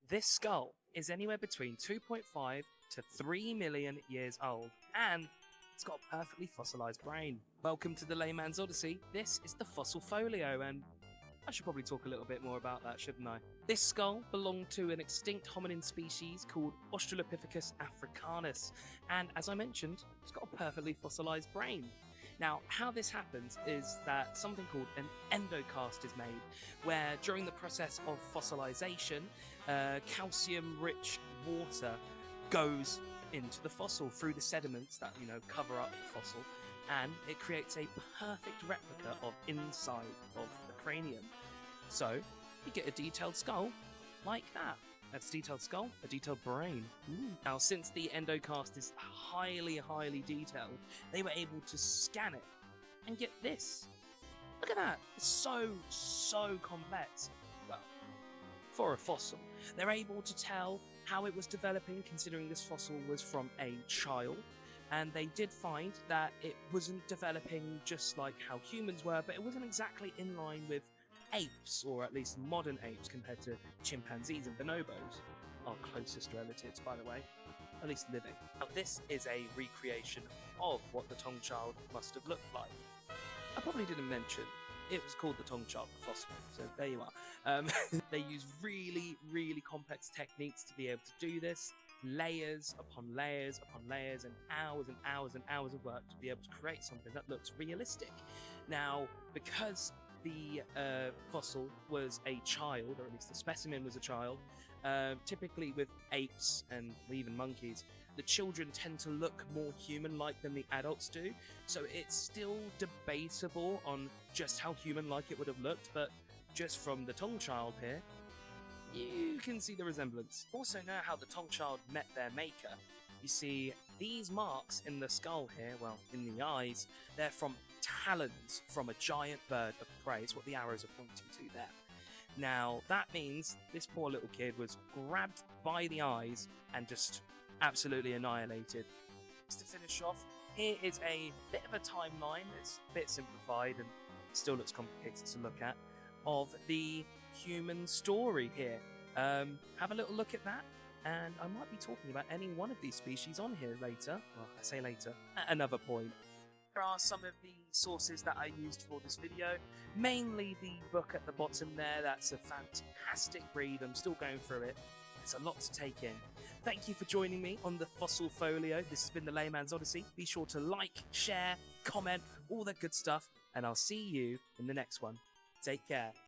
This skull is anywhere between 2.5 to 3 million years old, and it's got a perfectly fossilized brain. Welcome to the Layman's Odyssey. This is the fossil folio, and I should probably talk a little bit more about that, shouldn't I? This skull belonged to an extinct hominin species called Australopithecus africanus, and as I mentioned, it's got a perfectly fossilized brain. Now, how this happens is that something called an endocast is made, where during the process of fossilization, calcium-rich water goes into the fossil through the sediments that, cover up the fossil, and it creates a perfect replica of inside of the cranium. So, you get a detailed skull like that. That's a detailed skull, a detailed brain. Now, since the endocast is highly, highly detailed, they were able to scan it and get this. Look at that. It's so complex. Well, for a fossil. They're able to tell how it was developing, considering this fossil was from a child. And they did find that it wasn't developing just like how humans were, but it wasn't exactly in line with apes, or at least modern apes, compared to chimpanzees and bonobos, our closest relatives, by the way, at least living. Now, this is a recreation of what the Taung child must have looked like. I probably didn't mention it was called the Taung child fossil, so there you are. They use really, really complex techniques to be able to do this. Layers upon layers upon layers, and hours and hours and hours of work to be able to create something that looks realistic. Now, because the fossil was a child, or at least the specimen was a child, typically with apes and even monkeys, the children tend to look more human-like than the adults do, so it's still debatable on just how human-like it would have looked, but just from the Taung child here, you can see the resemblance. Also know how the Taung child met their maker. You see, these marks in the skull here, well, in the eyes, they're from talons from a giant bird of prey. It's what the arrows are pointing to there. Now, that means this poor little kid was grabbed by the eyes and just absolutely annihilated. Just to finish off, here is a bit of a timeline. It's a bit simplified and still looks complicated to look at, of the human story here. Have a little look at that, and I might be talking about any one of these species on here later. Well, I say later, at another point. There are some of the sources that I used for this video, mainly the book at the bottom there. That's a fantastic read. I'm still going through it. It's a lot to take in. Thank you for joining me on the Fossil Folio. This has been the Layman's Odyssey. Be sure to like, share, comment, all that good stuff, and I'll see you in the next one. Take care.